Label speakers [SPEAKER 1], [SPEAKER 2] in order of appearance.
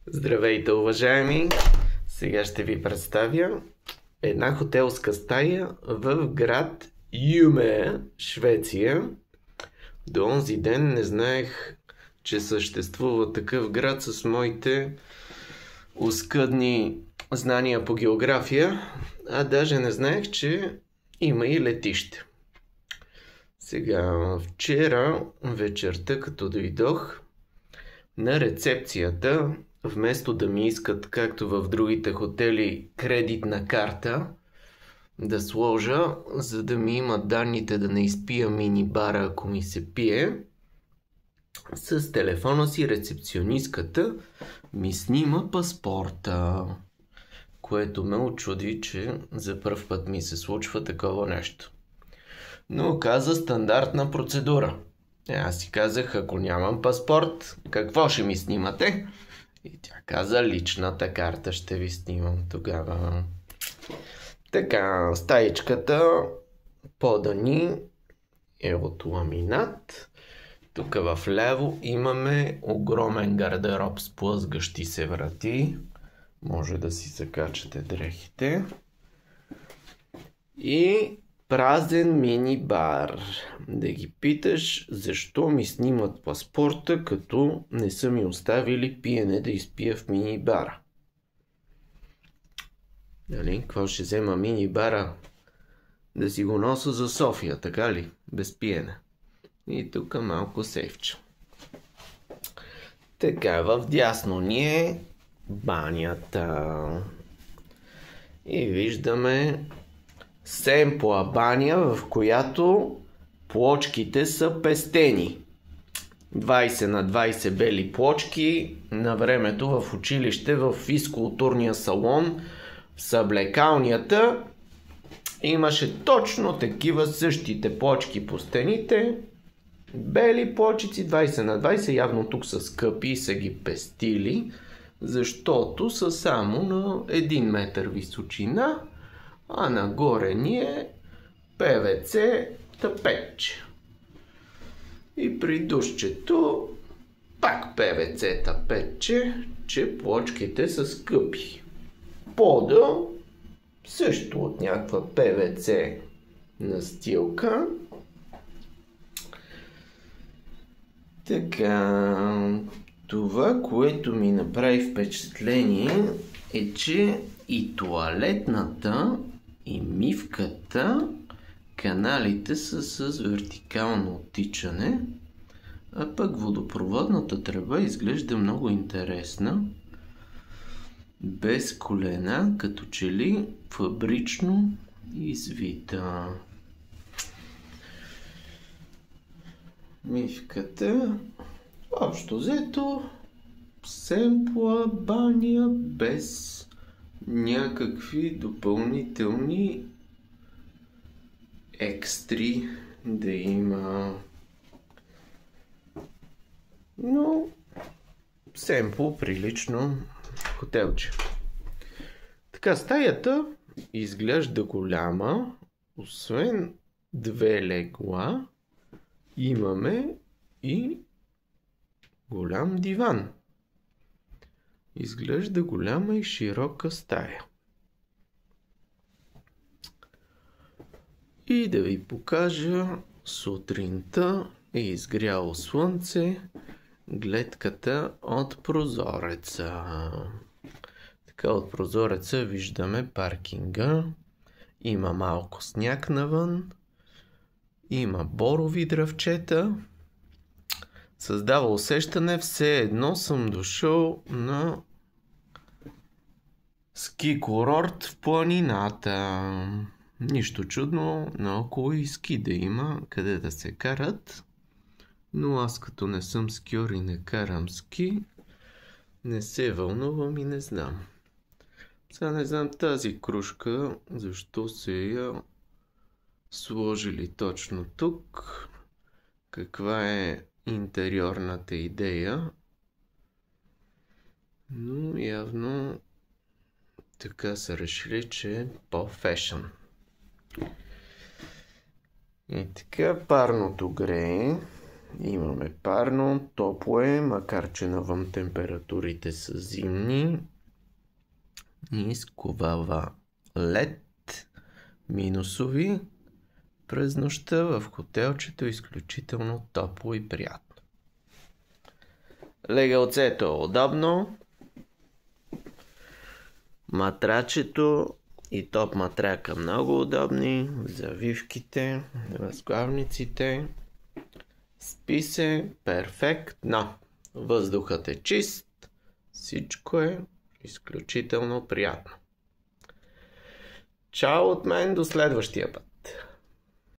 [SPEAKER 1] Здравейте, уважаеми! Сега ще ви представя една хотелска стая в град Юме, Швеция. До онзи ден не знаех, че съществува такъв град с моите оскъдни знания по география, а даже не знаех, че има и летище. Сега, вчера вечерта, като дойдох на рецепцията, вместо да ми искат, както в другите хотели, кредитна карта да сложа, за да ми имат данните да не изпия мини-бара, ако ми се пие, с телефона си рецепционистката ми снима паспорта, което ме очуди, че за пръв път ми се случва такова нещо. Но каза стандартна процедура. Аз си казах, ако нямам паспорт, какво ще ми снимате? И тя каза, личната карта ще ви снимам тогава. Така, стаичката подани е от ламинат. Тук в ляво имаме огромен гардероб с плъзгащи се врати. Може да си закачате дрехите. И празен мини-бар. Да ги питаш, защо ми снимат паспорта, като не са ми оставили пиене да изпия в мини-бара. Нали, какво ще взема мини-бара? Да си го носа за София, така ли? Без пиене. И тук малко сейфче. Така, вдясно ни е банята. И виждаме семпла баня, в която плочките са пестени. 20 на 20 бели плочки. На времето в училище, в физкултурния салон, в съблекалнията имаше точно такива същите плочки по стените. Бели плочици 20 на 20, явно тук са скъпи и са ги пестили, защото са само на 1 метър височина, а нагоре ни е ПВЦ тапетче. И при душчето пак ПВЦ тапетче, че плочките са скъпи. Пода също от някаква ПВЦ настилка. Така, това, което ми направи впечатление е, че и тоалетната, и мивката, каналите са с вертикално оттичане, а пък водопроводната тръба изглежда много интересна, без колена, като че ли фабрично извита. Мивката, общо взето, семпла баня без някакви допълнителни екстри да има. Но семпл прилично хотелче. Така, стаята изглежда голяма. Освен 2 легла, имаме и голям диван. Изглежда голяма и широка стая. И да ви покажа, сутринта е изгряло слънце, гледката от прозореца. Така, от прозореца виждаме паркинга. Има малко сняг навън. Има борови дръвчета. Създава усещане, все едно съм дошъл на ски курорт в планината. Нищо чудно, наоколо и ски да има, къде да се карат. Но аз като не съм скиор и не карам ски, не се вълнувам и не знам. Сега не знам тази кружка, защо се я сложили точно тук. Каква е интериорната идея? Но явно така са решили, че е по-фешън. И така, парното грее. Имаме парно, топло е, макар че навън температурите са зимни. И изковава лед, минусови. През нощта в хотелчето е изключително топло и приятно. Легалцето е удобно. Матрачето и топ матрака много удобни. Завивките, разглавниците. Спи се перфектно. Въздухът е чист. Всичко е изключително приятно. Чао от мен до следващия път.